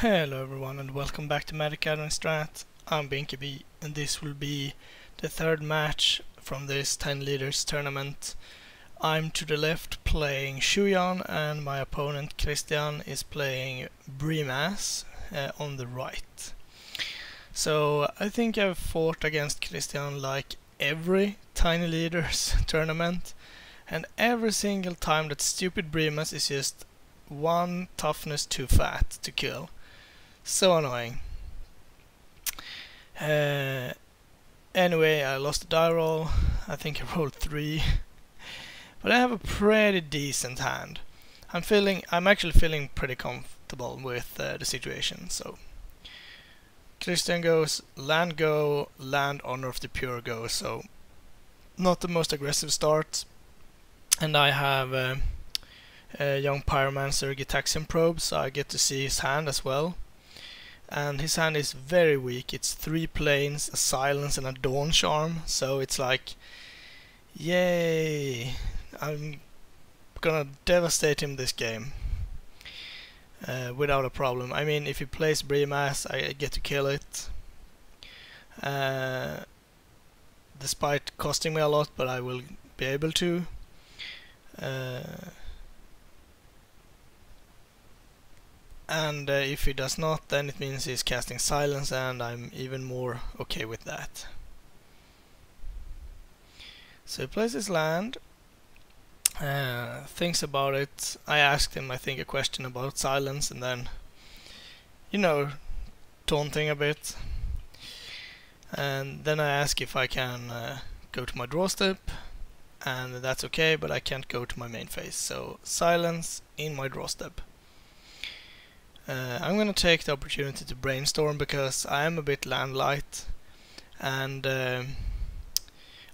Hello everyone and welcome back to Magic Gathering Strat. I'm Binky and this will be the third match from this 10 leaders tournament. I'm to the left playing Shuyan and my opponent Christian is playing Brimaz on the right. So I think I've fought against Christian like every Tiny Leaders tournament, and every single time that stupid Brimaz is just one toughness too fat to kill. So annoying. Anyway, I lost the die roll. I think I rolled 3. But I have a pretty decent hand. I'm actually feeling pretty comfortable with the situation. So Christian goes land go, land honor of the pure go. So not the most aggressive start. And I have a young pyromancer Gitaxian probe, so I get to see his hand as well. And his hand is very weak. It's 3 planes, a silence and a dawn charm, so it's like, yay, I'm gonna devastate him this game without a problem. I mean, if he plays Brimaz, I get to kill it, despite costing me a lot, but I will be able to. And if he does not, then it means he's casting silence, and I'm even more okay with that. So he plays his land, thinks about it. I asked him, I think, a question about silence, and then, you know, taunting a bit. And then I ask if I can go to my draw step, and that's okay, but I can't go to my main phase. So silence in my draw step. I'm gonna take the opportunity to brainstorm because I am a bit land light, and I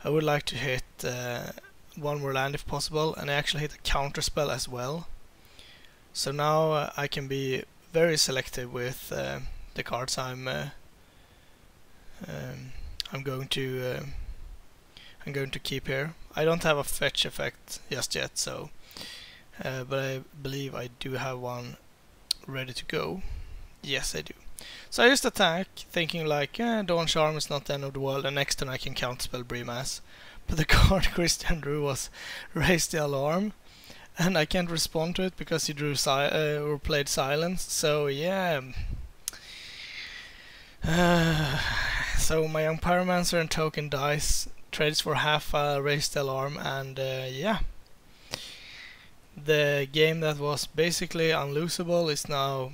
would like to hit one more land if possible, and I actually hit a counter spell as well. So now I can be very selective with the cards I'm going to keep here. I don't have a fetch effect just yet, so but I believe I do have one ready to go. Yes, I do. So I just attack, thinking like, Dawn Charm is not the end of the world, and next turn I can counterspell Brimaz. But the card Christian drew was Raise the Alarm, and I can't respond to it because he drew or played Silence. So yeah. So my young Pyromancer and token dice trades for half Raise the Alarm, and yeah. The game that was basically unlosable is now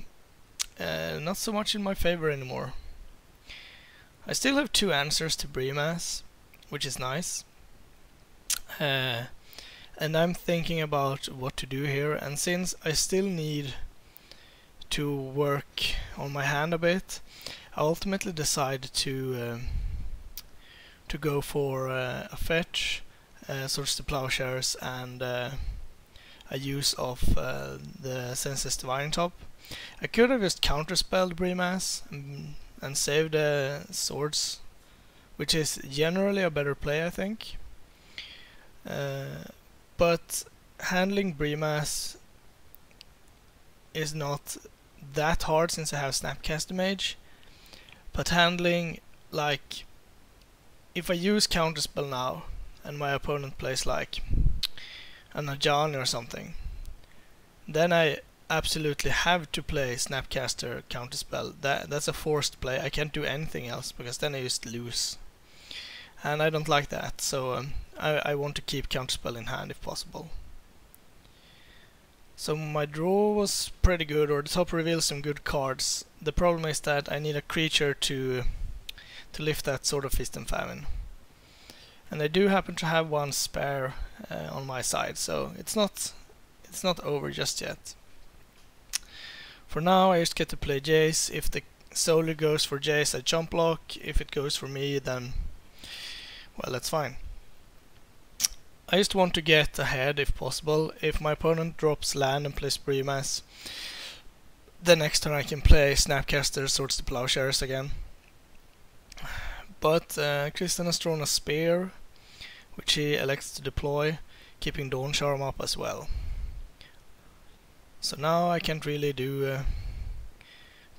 not so much in my favor anymore. I still have 2 answers to Brimaz, which is nice. And I'm thinking about what to do here, and since I still need to work on my hand a bit, I ultimately decide to go for a fetch, Swords to Plowshares, and a use of the Senses Divining Top. I could have just counterspelled Brimaz and saved the swords, which is generally a better play, I think. But handling Brimaz is not that hard since I have Snapcaster Mage. But handling, like, if I use counterspell now and my opponent plays like an Ajani or something, then I absolutely have to play Snapcaster counterspell. That's a forced play. I can't do anything else because then I just lose, and I don't like that. So I want to keep counterspell in hand if possible. So my draw was pretty good, or the top reveals some good cards. The problem is that I need a creature to lift that Sword of Feast and Famine. And I do happen to have one spare on my side, so it's not over just yet. For now, I just get to play Jace. If the solo goes for Jace, I jump block. If it goes for me, then well, that's fine. I just want to get ahead if possible. If my opponent drops land and plays Brimaz, the next turn I can play Snapcaster, Swords to Plowshares again. But Christian has drawn a Spear, which he elects to deploy, keeping Dawn Charm up as well. So now I can't really do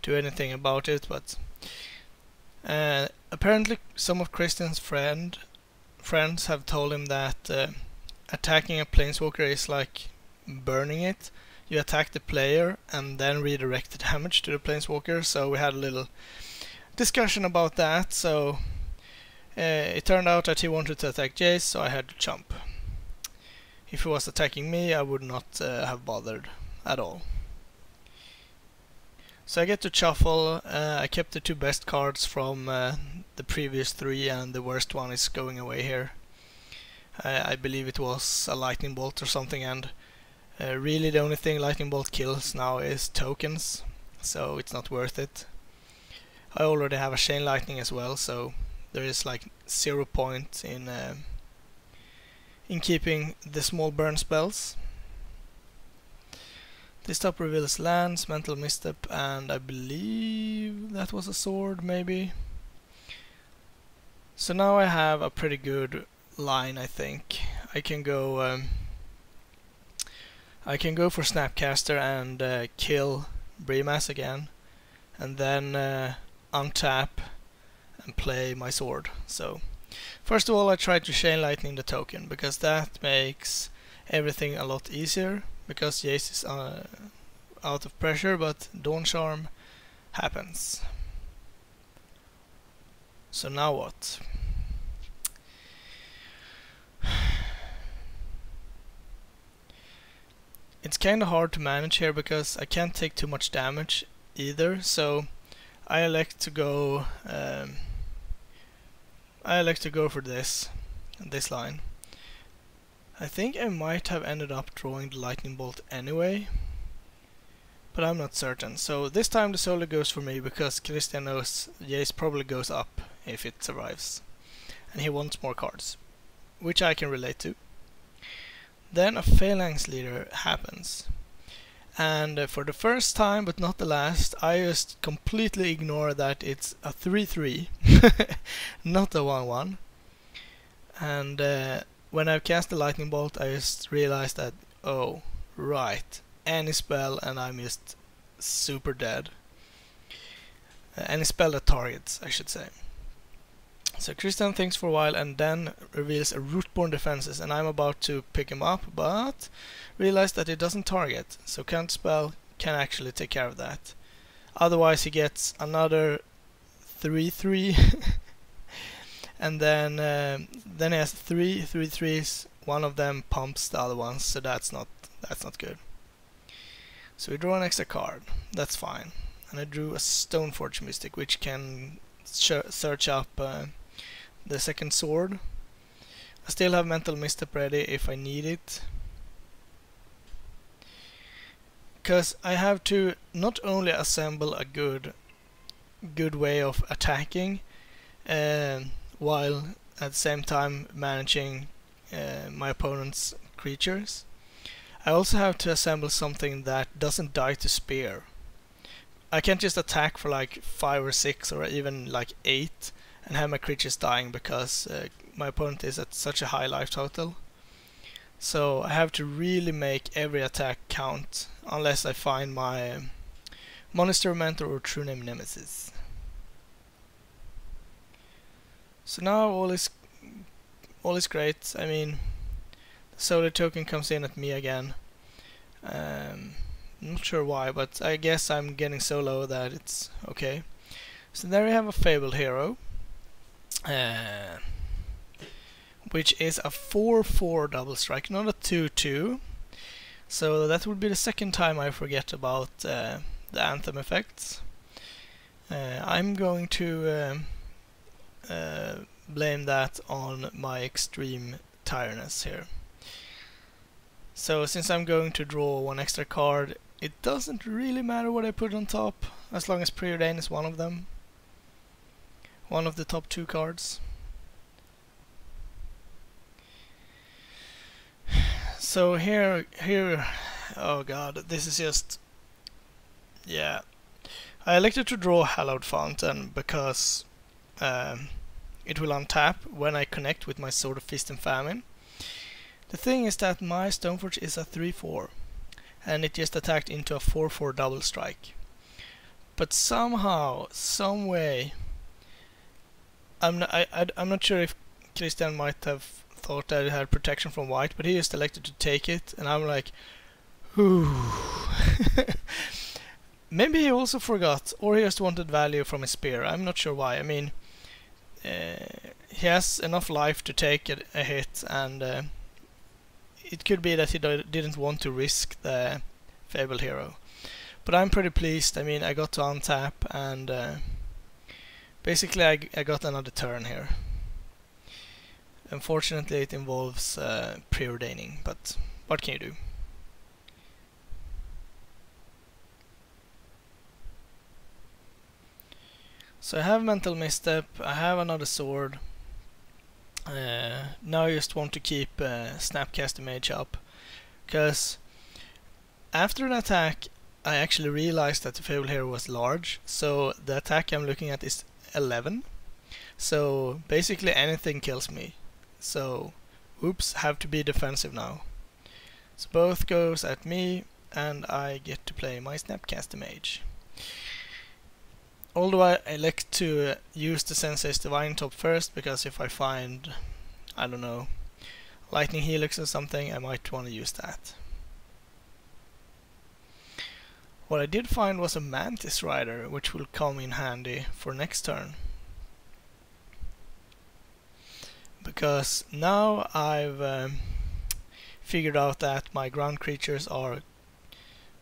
do anything about it, but apparently some of Christian's friends have told him that attacking a planeswalker is like burning it. You attack the player and then redirect the damage to the planeswalker, so we had a little discussion about that. So it turned out that he wanted to attack Jace, so I had to jump. If he was attacking me, I would not have bothered at all. So I get to shuffle. I kept the 2 best cards from the previous 3, and the worst one is going away here. I believe it was a lightning bolt or something, and really the only thing lightning bolt kills now is tokens, so it's not worth it. I already have a chain lightning as well, so there is like 0 point in keeping the small burn spells. This top reveals lands, mental misstep, and I believe that was a sword, maybe. So now I have a pretty good line, I think. I can go for Snapcaster and kill Brimaz again, and then untap and play my sword. So first of all, I try to chain lightning the token, because that makes everything a lot easier, because Jace is out of pressure, but Dawn Charm happens. So now what? It's kinda hard to manage here because I can't take too much damage either, so I elect to go for this line. I think I might have ended up drawing the lightning bolt anyway, but I'm not certain. So this time the solo goes for me, because Christian knows Jace probably goes up if it survives, and he wants more cards, which I can relate to. Then a Phalanx Leader happens, and for the first time, but not the last, I just completely ignore that it's a 3/3, not a 1/1. And when I cast the lightning bolt, I just realized that, oh right, any spell and I'm just super dead. Any spell that targets, I should say. So Christian thinks for a while and then reveals a Rootborn Defenses, and I'm about to pick him up, but realize that it doesn't target, so Counterspell can actually take care of that. Otherwise he gets another 3/3 and then he has 3 3/3s, one of them pumps the other ones, so that's not good. So we draw an extra card, that's fine. And I drew a Stoneforge Mystic, which can search up the second sword. I still have Mental Misstep ready if I need it, because I have to not only assemble a good way of attacking while at the same time managing my opponent's creatures, I also have to assemble something that doesn't die to spear. I can't just attack for like 5 or 6 or even like 8 and have my creatures dying, because my opponent is at such a high life total. So I have to really make every attack count, unless I find my Monastery Mentor or True Name Nemesis. So now all is great. I mean, the Solar Token comes in at me again. Not sure why, but I guess I'm getting so low that it's okay. So there we have a Fabled Hero, which is a 4/4 double strike, not a 2/2. So that would be the second time I forget about the Anthem effects. I'm going to blame that on my extreme tiredness here. So since I'm going to draw one extra card, it doesn't really matter what I put on top, as long as Preordain is one of them. One of the top 2 cards. So here, oh god, this is just, yeah. I elected to draw Hallowed Fountain because it will untap when I connect with my Sword of Feast and Famine. The thing is that my Stoneforge is a 3/4, and it just attacked into a 4/4 double strike. but somehow, some way, I'm not sure if Christian might have thought that it had protection from white, but he just elected to take it, and I'm like, whew. Maybe he also forgot, or he just wanted value from his spear. I'm not sure why. I mean, he has enough life to take a hit, and it could be that he didn't want to risk the Fabled Hero. But I'm pretty pleased. I mean, I got to untap, and basically I got another turn here. Unfortunately, it involves preordaining, but what can you do? So I have Mental Misstep, I have another sword. Now I just want to keep Snapcaster Mage up, because after an attack I actually realized that the Fabled Hero was large, so the attack I'm looking at is 11. So basically anything kills me. So, oops, have to be defensive now. So both goes at me, and I get to play my Snapcaster Mage. Although I elect to use the Sensei's Divine Top first, because if I find, I don't know, Lightning Helix or something, I might want to use that. What I did find was a Mantis Rider, which will come in handy for next turn. Because now I've figured out that my ground creatures are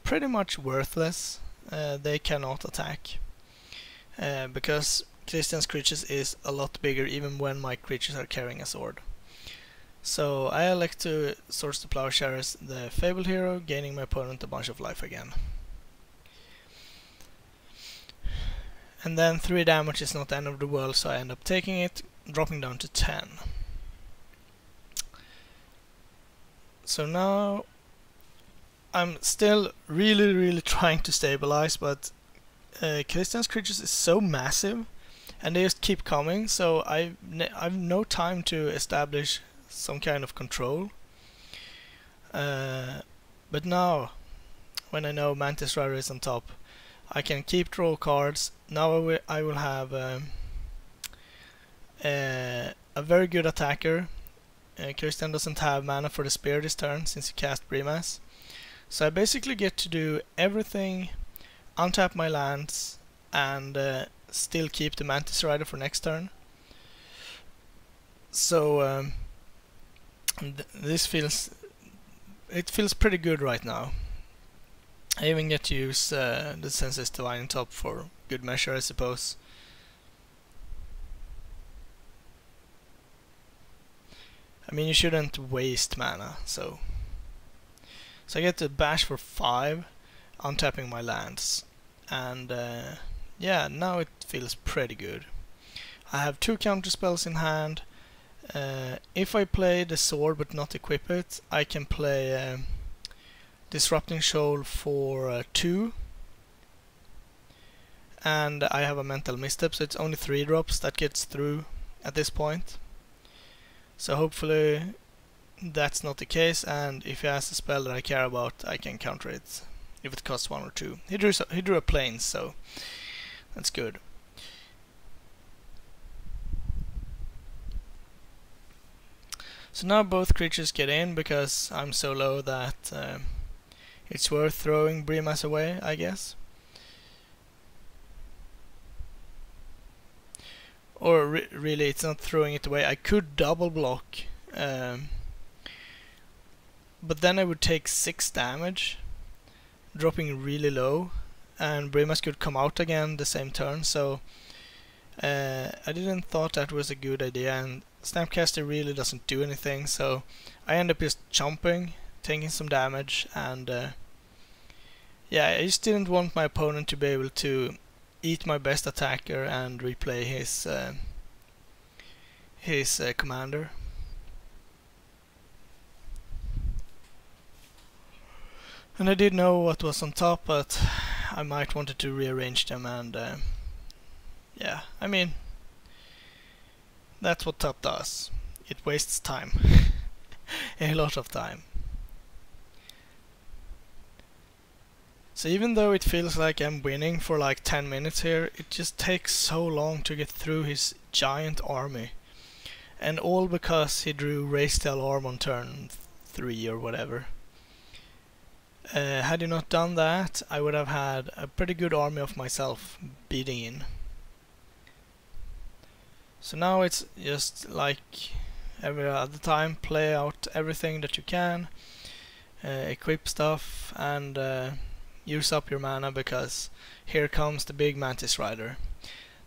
pretty much worthless. They cannot attack. Because Christian's creatures is a lot bigger even when my creatures are carrying a sword. So I elect to Swords to Plowshares the Fabled Hero, gaining my opponent a bunch of life again. And then 3 damage is not the end of the world, so I end up taking it, dropping down to 10. So now I'm still really trying to stabilize, but Christian's creatures is so massive and they just keep coming, so I've no time to establish some kind of control. But now, when I know Mantis Rider is on top, I can keep draw cards. Now I will have a very good attacker. Christian doesn't have mana for the spear this turn since he cast Brimaz. So I basically get to do everything, untap my lands, and still keep the Mantis Rider for next turn. So this feels pretty good right now. I even get to use the Sensei's Divine Top for good measure, I suppose. I mean, you shouldn't waste mana, so I get to bash for 5, untapping my lands, and yeah, now it feels pretty good. I have 2 counter spells in hand. If I play the sword but not equip it, I can play Disrupting Shoal for 2, and I have a Mental Misstep, so it's only 3 drops that gets through at this point. So hopefully that's not the case, and if he has a spell that I care about, I can counter it if it costs 1 or 2. He drew a Plains, so that's good. So now both creatures get in because I'm so low that it's worth throwing Brimaz away, I guess. Or really, it's not throwing it away. I could double block, but then I would take 6 damage, dropping really low, and Brimaz could come out again the same turn. So I didn't thought that was a good idea, and Snapcaster really doesn't do anything. So I end up just jumping, taking some damage, and yeah, I just didn't want my opponent to be able to eat my best attacker and replay his commander. And I did know what was on top, but I might wanted to rearrange them, and yeah, I mean, that's what top does. It wastes time. A lot of time. So even though it feels like I'm winning for like 10 minutes here, it just takes so long to get through his giant army. And all because he drew Raise the Alarm on turn 3 or whatever. Had he not done that, I would have had a pretty good army of myself beating in. So now it's just like every other time, play out everything that you can, equip stuff, and use up your mana, because here comes the big Mantis Rider.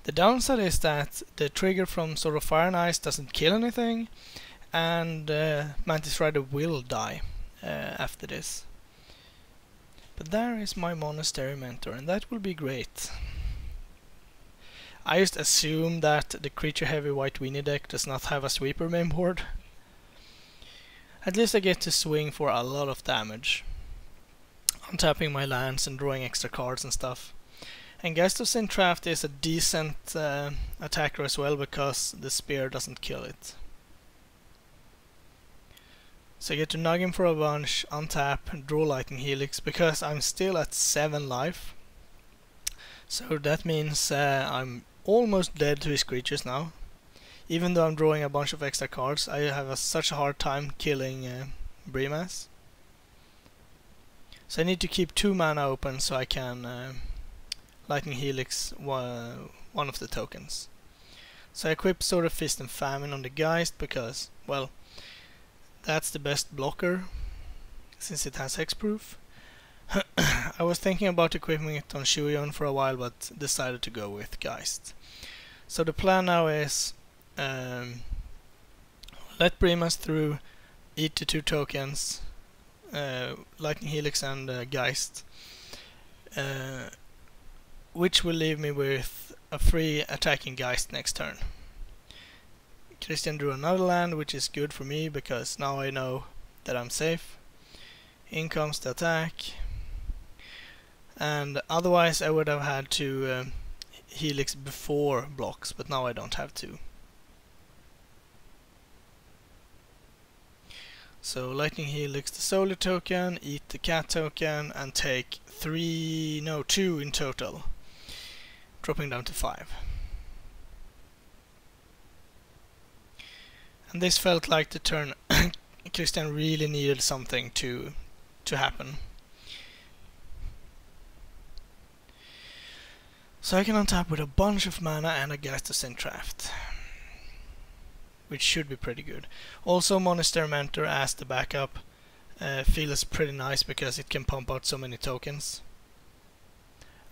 The downside is that the trigger from Sword of Fire and Ice doesn't kill anything, and Mantis Rider will die after this. But there is my Monastery Mentor, and that will be great. I just assume that the creature heavy white weenie deck does not have a sweeper mainboard. At least I get to swing for a lot of damage, untapping my lands and drawing extra cards and stuff. And Geist of Sintraft is a decent attacker as well, because the spear doesn't kill it. So I get to nug him for a bunch, untap, draw Lightning Helix, because I'm still at 7 life. So that means I'm almost dead to his creatures now. Even though I'm drawing a bunch of extra cards, I have such a hard time killing Brimaz. So I need to keep 2 mana open so I can Lightning Helix one of the tokens. So I equip Sword of Fist and Famine on the Geist because, well, that's the best blocker since it has hexproof. I was thinking about equipping it on Shuyon for a while, but decided to go with Geist. So the plan now is let Brimaz through, eat the 2 tokens, Lightning Helix and Geist, which will leave me with a free attacking Geist next turn. Christian drew another land, which is good for me because now I know that I'm safe. In comes the attack, and otherwise I would have had to Helix before blocks, but now I don't have to. So Lightning Helix the Solar token, eat the cat token, and take 2 in total, dropping down to 5. And this felt like the turn Christian really needed something to happen. So I can untap with a bunch of mana and a Geist of Sintraft, which should be pretty good. Also Monastery Mentor as the backup feels pretty nice because it can pump out so many tokens.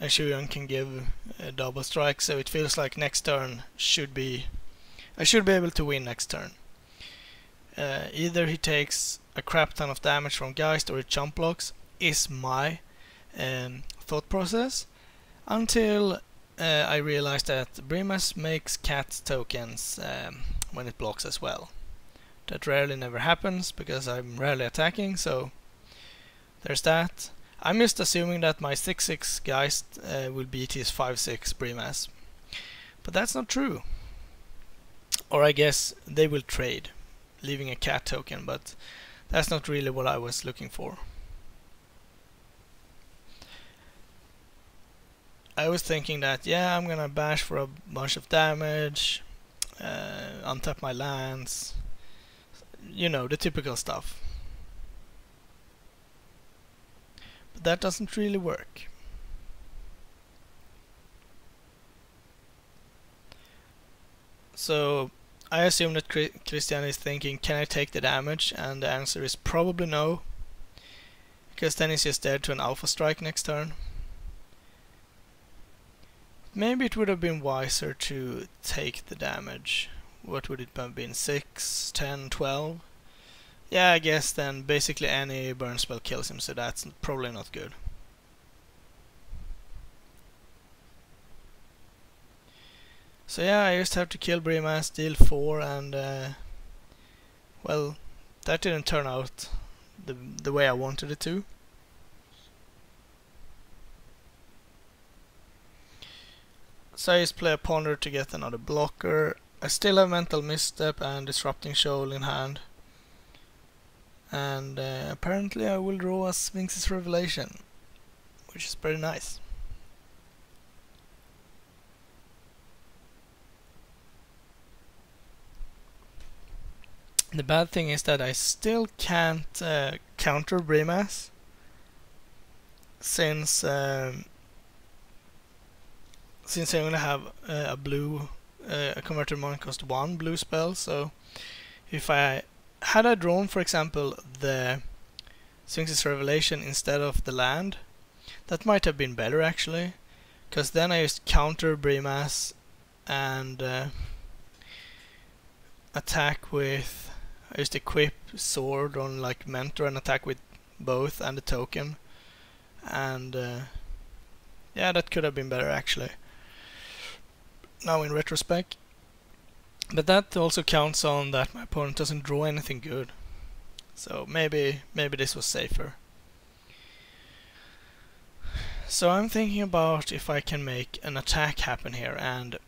And Shuyon can give a double strike, so it feels like next turn I should be able to win next turn. Either he takes a crap ton of damage from Geist or it jump blocks, is my thought process, until I realized that Brimaz makes cat tokens when it blocks as well. That rarely never happens because I'm rarely attacking, so there's that. I'm just assuming that my 6/6 Geist will beat his 5/6 Brimaz, but that's not true. Or I guess they will trade, leaving a cat token, but that's not really what I was looking for. I was thinking that, yeah, I'm gonna bash for a bunch of damage, untap my lands, you know, the typical stuff. But that doesn't really work. So I assume that Christian is thinking, can I take the damage? And the answer is probably no, because then he's just dead to an Alpha Strike next turn. Maybe it would have been wiser to take the damage. What would it have been? 6, 10, 12? Yeah, I guess then basically any burn spell kills him, so that's probably not good. So yeah, I just have to kill Brimaz, deal 4, and well, that didn't turn out the way I wanted it to. So I just play a Ponder to get another blocker. I still have Mental Misstep and Disrupting Shoal in hand. And apparently I will draw a Sphinx's Revelation, which is pretty nice. The bad thing is that I still can't counter Brimaz, since I'm gonna have a blue a converted mana cost 1 blue spell. So if I had I drawn, for example, the Sphinx's Revelation instead of the land, that might have been better actually, because then I just counter Brimaz and attack with, I just equip sword on like mentor and attack with both and the token, and yeah, that could have been better actually, now in retrospect. But that also counts on that my opponent doesn't draw anything good, so maybe this was safer. So I'm thinking about if I can make an attack happen here, and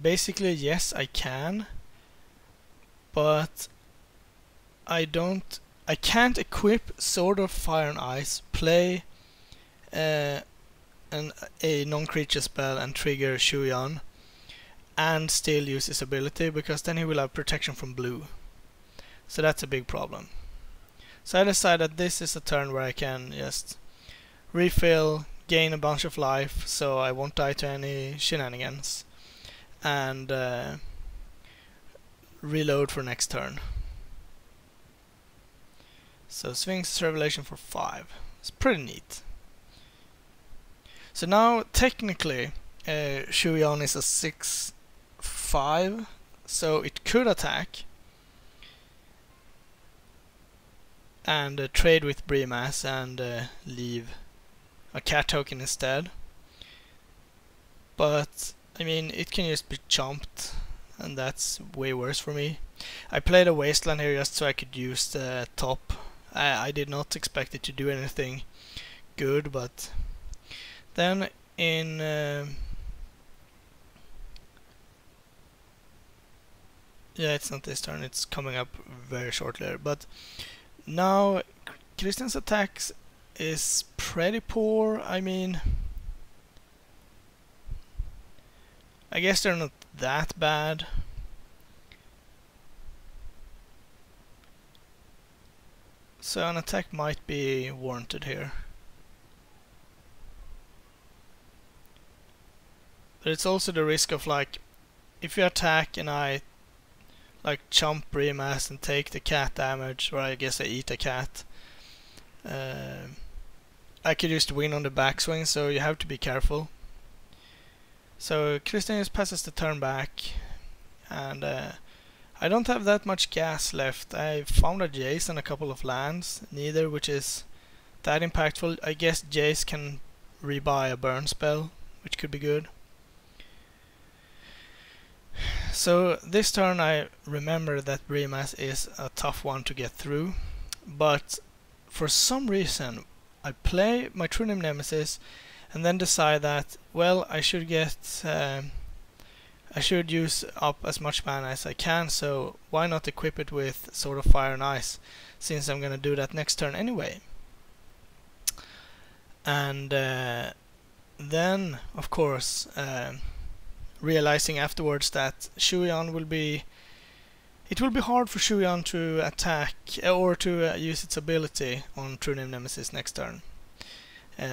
basically yes I can, but I can't equip Sword of Fire and Ice, play a non-creature spell and trigger Shuyan, and still use his ability, because then he will have protection from blue. So that's a big problem. So I decided this is a turn where I can just refill, gain a bunch of life, so I won't die to any shenanigans, and reload for next turn. So Sphinx's Revelation for 5. It's pretty neat. So now technically Shuyan is a 6/5, so it could attack and trade with Brimaz and leave a cat token instead. But I mean, it can just be chomped, and that's way worse for me. I played a Wasteland here just so I could use the top. I did not expect it to do anything good, but then in yeah, it's not this turn, it's coming up very shortly, but now Christian's attacks is pretty poor. I mean, I guess they're not that bad. So an attack might be warranted here. But it's also the risk of, like, if you attack and I like chomp Brimaz and take the cat damage, or I guess I eat a cat, I could just win on the backswing, so you have to be careful. So Christian just passes the turn back, and I don't have that much gas left. I found a Jace and a couple of lands, neither which is that impactful. I guess Jace can rebuy a burn spell, which could be good. So this turn I remember that Brimaz is a tough one to get through, but for some reason I play my True Name Nemesis and then decide that, well, I should get I should use up as much mana as I can, so why not equip it with Sword of Fire and Ice, since I'm gonna do that next turn anyway. And then of course realizing afterwards that Shuyan will be, it will be hard for Shuyan to attack or to use its ability on True Name Nemesis next turn,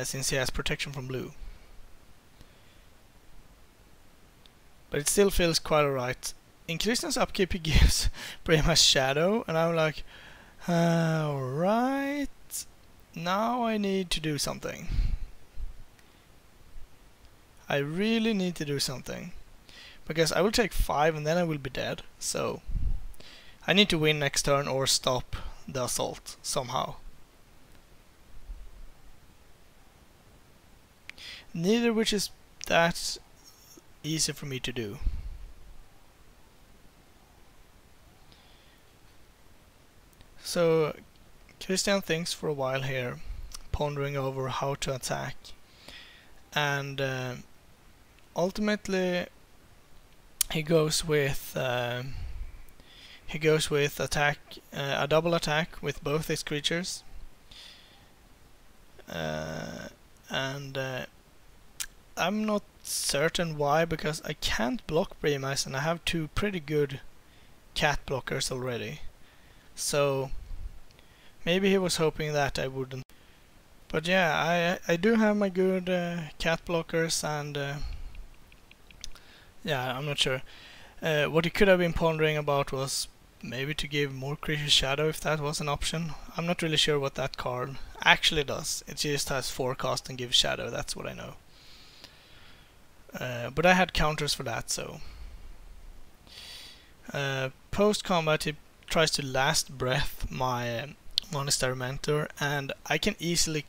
since he has protection from blue. But it still feels quite alright. In Christian's upkeep he gives Brimaz Shadow, and I'm like, alright, now I need to do something. I really need to do something, because I will take 5 and then I will be dead, so I need to win next turn or stop the assault somehow. Neither which is that easy for me to do. So Christian thinks for a while here, pondering over how to attack, and ultimately he goes with attack, a double attack with both his creatures, and I'm not certain why, because I can't block Brimaz and I have two pretty good cat blockers already. So maybe he was hoping that I wouldn't. But yeah, I do have my good cat blockers, and yeah, I'm not sure. What he could have been pondering about was maybe to give more creature shadow, if that was an option. I'm not really sure what that card actually does. It just has forecast and gives shadow, that's what I know. But I had counters for that, so post combat he tries to last breath my Monastery Mentor, and I can easily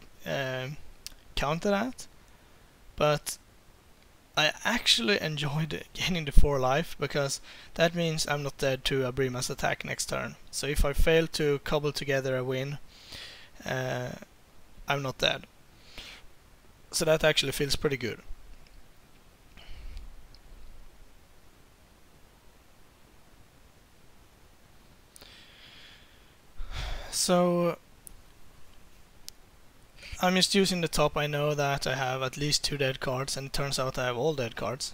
counter that, but I actually enjoyed gaining the 4 life, because that means I'm not dead to a Brimaz attack next turn. So if I fail to cobble together a win, I'm not dead. So that actually feels pretty good. So I'm just using the top. I know that I have at least 2 dead cards, and it turns out I have all dead cards.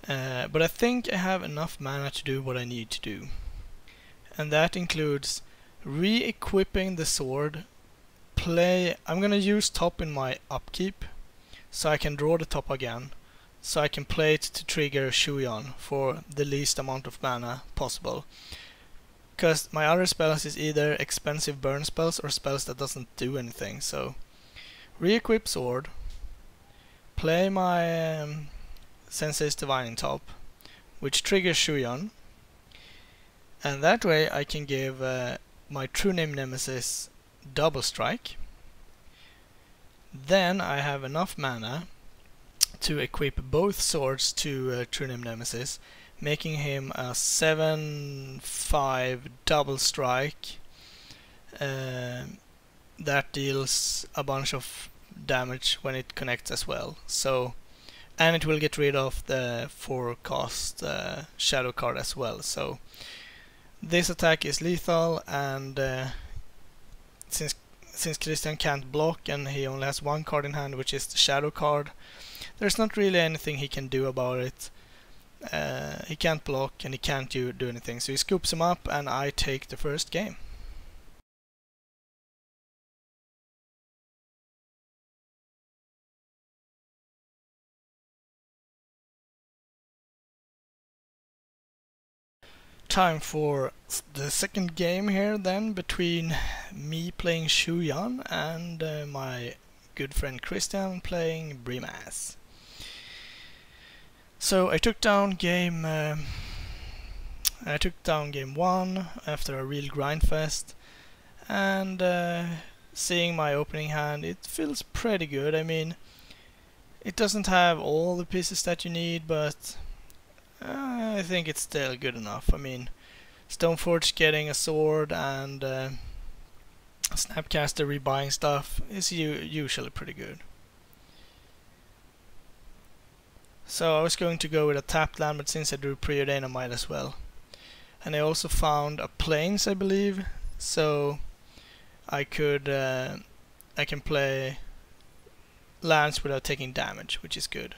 But I think I have enough mana to do what I need to do. And that includes re-equipping the sword. I'm gonna use top in my upkeep, so I can draw the top again. So I can play it to trigger Shuyan for the least amount of mana possible. Because my other spells is either expensive burn spells or spells that doesn't do anything. So re-equip sword, play my Sensei's Divining Top, which triggers Shuyan, and that way I can give my True Name Nemesis double strike. Then I have enough mana to equip both swords to True Name Nemesis, making him a 7/5 double strike that deals a bunch of damage when it connects as well. So, and it will get rid of the forecast shadow card as well. So this attack is lethal, and since Christian can't block and he only has 1 card in hand, which is the shadow card, there's not really anything he can do about it. He can't block and he can't do anything, so he scoops him up and I take the first game. Time for the second game here then, between me playing Shuyan and my good friend Christian playing Brimaz. So I took down game 1 after a real grind fest, and seeing my opening hand, it feels pretty good. I mean, it doesn't have all the pieces that you need, but I think it's still good enough. I mean, Stoneforge getting a sword and Snapcaster rebuying stuff is usually pretty good. So I was going to go with a tapped land, but since I drew Preordain I might as well. And I also found a Plains, I believe, so I can play lands without taking damage, which is good.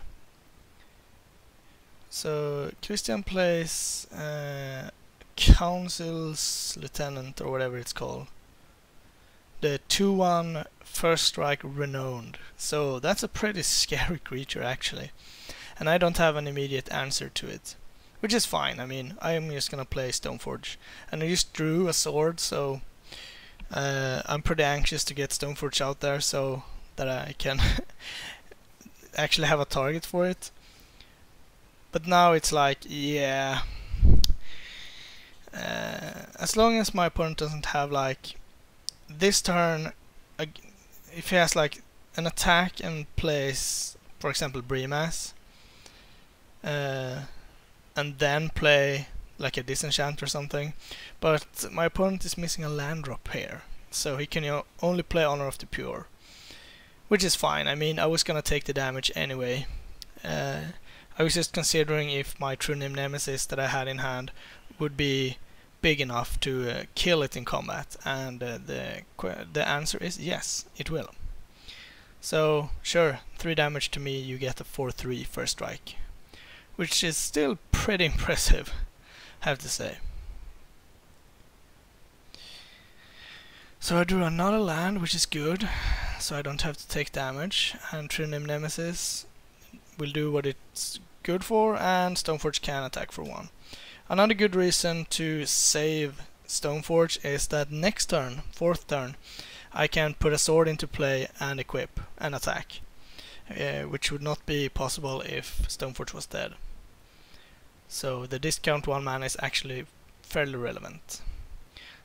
So Christian plays Council's Lieutenant, or whatever it's called. The 2/1 first strike Renowned. So that's a pretty scary creature actually. And I don't have an immediate answer to it, which is fine. I mean, I'm just gonna play Stoneforge, and I just drew a sword, so I'm pretty anxious to get Stoneforge out there so that I can actually have a target for it. But now it's like, yeah, as long as my opponent doesn't have like this turn, if he has like an attack and plays, for example, Brimaz, and then play like a disenchant or something, but my opponent is missing a land drop here, so he can only play Honor of the Pure, which is fine. I mean, I was gonna take the damage anyway. I was just considering if my True Name Nemesis that I had in hand would be big enough to kill it in combat, and the answer is yes, it will. So sure, 3 damage to me, you get a 4/3 first strike, which is still pretty impressive, I have to say. So I drew another land, which is good, so I don't have to take damage, and Trinim Nemesis will do what it's good for, and Stoneforge can attack for 1. Another good reason to save Stoneforge is that next turn, 4th turn, I can put a sword into play and equip and attack, which would not be possible if Stoneforge was dead. So the discount 1 mana is actually fairly relevant.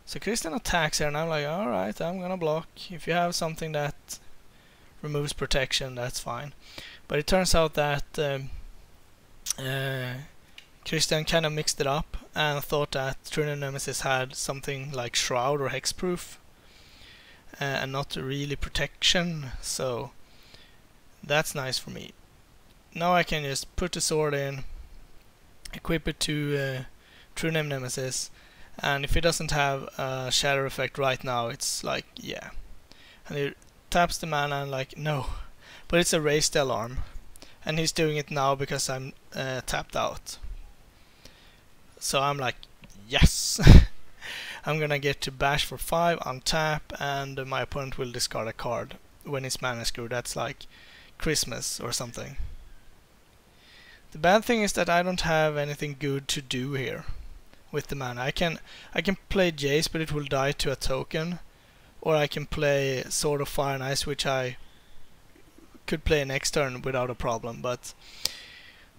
So Christian attacks here, and I'm like, alright, I'm gonna block. If you have something that removes protection, that's fine. But it turns out that Christian kind of mixed it up and thought that Trinim Nemesis had something like Shroud or Hexproof, and not really protection, so that's nice for me. Now I can just put the sword in, equip it to Trinim Nemesis, and if it doesn't have a shatter effect right now, it's like, yeah. And it taps the mana and like, no. But it's a raised alarm, and he's doing it now because I'm tapped out. So I'm like, yes! I'm gonna get to bash for 5, untap, and my opponent will discard a card when it's mana screwed. That's like Christmas or something. The bad thing is that I don't have anything good to do here with the mana. I can play Jace, but it will die to a token, or I can play Sword of Fire and Ice, which I could play next turn without a problem. But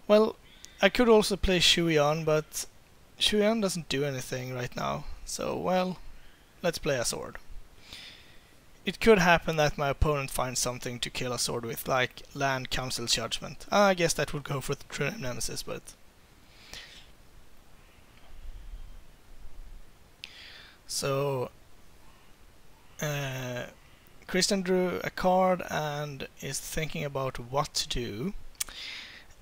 well, I could also play Shuyan, but Shuyan doesn't do anything right now. So well, let's play a sword. It could happen that my opponent finds something to kill a sword with, like Land Council Judgment. I guess that would go for the Trinim Nemesis, but so Christian drew a card and is thinking about what to do,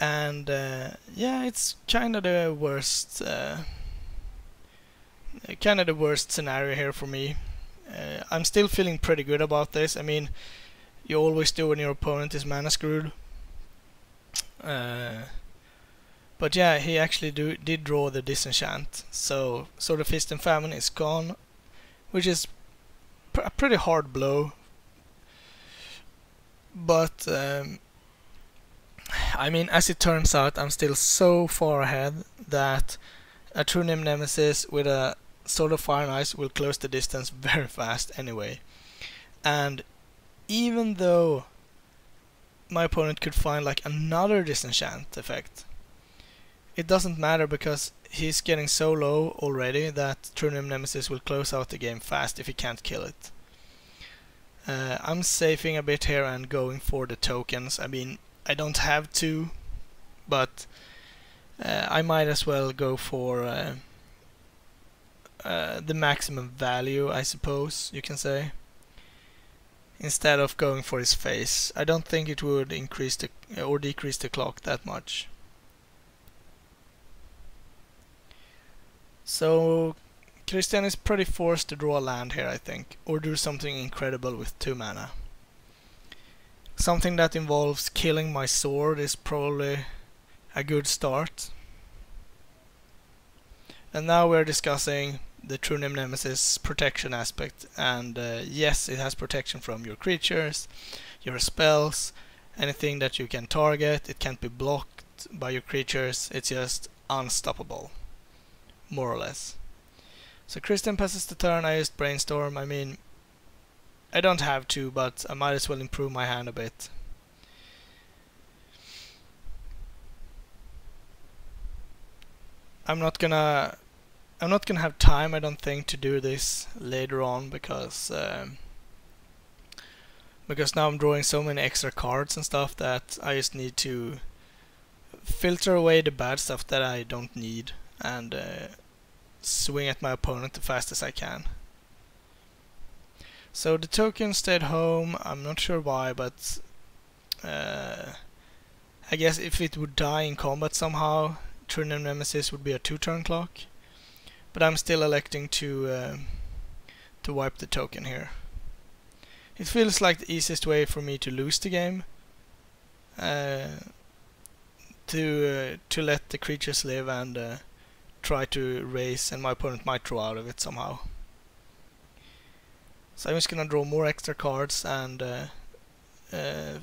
and yeah, it's kind of the worst scenario here for me. I'm still feeling pretty good about this. I mean, you always do when your opponent is mana screwed. But yeah, he actually did draw the Disenchant, so Sword of Fist and Famine is gone, which is a pretty hard blow. But I mean, as it turns out, I'm still so far ahead that a Trinim Nemesis with a Sword of Fire and Ice will close the distance very fast anyway. And even though my opponent could find like another Disenchant effect, it doesn't matter because he's getting so low already that Trinim Nemesis will close out the game fast if he can't kill it. I'm saving a bit here and going for the tokens. I mean, I don't have to, but I might as well go for the maximum value, I suppose you can say, instead of going for his face. I don't think it would increase the or decrease the clock that much. So Christian is pretty forced to draw a land here, I think, or do something incredible with 2 mana. Something that involves killing my sword is probably a good start. And now we're discussing the Trinim Nemesis protection aspect, and yes, it has protection from your creatures, your spells, anything that you can target. It can't be blocked by your creatures. It's just unstoppable, more or less. So Christian passes the turn. I used Brainstorm. I mean, I don't have to, but I might as well improve my hand a bit. I'm not gonna have time, I don't think, to do this later on because now I'm drawing so many extra cards and stuff that I just need to filter away the bad stuff that I don't need and swing at my opponent the fastest I can. So the token stayed home. I'm not sure why, but I guess if it would die in combat somehow, Trinim Nemesis would be a 2-turn clock. But I'm still electing to wipe the token here. It feels like the easiest way for me to lose the game. To let the creatures live and try to raise, and my opponent might draw out of it somehow. So I'm just gonna draw more extra cards and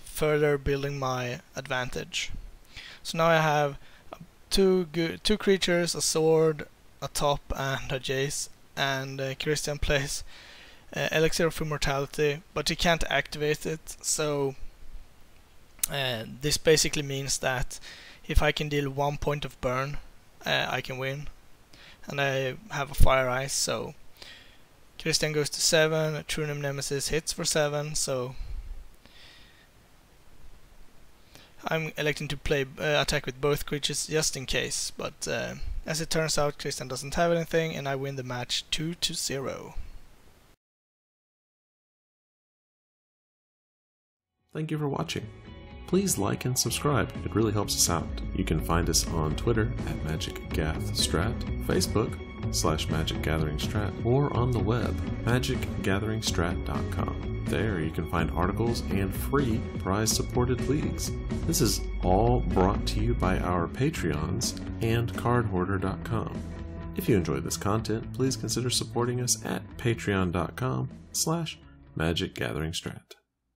further building my advantage. So now I have two creatures, a sword, a top, and a Jace. And Christian plays Elixir of Immortality, but he can't activate it. So this basically means that if I can deal 1 point of burn, I can win. And I have a Fire Ice, so Christian goes to 7, True Nemesis hits for 7, so I'm electing to play attack with both creatures just in case, but as it turns out, Christian doesn't have anything, and I win the match 2-0. Thank you for watching. Please like and subscribe, it really helps us out. You can find us on Twitter at MagicGathStrat, Facebook /MagicGatheringStrat, or on the web, magicgatheringstrat.com. There you can find articles and free prize-supported leagues. This is all brought to you by our Patreons and cardhoarder.com. If you enjoyed this content, please consider supporting us at patreon.com/MagicGatheringStrat.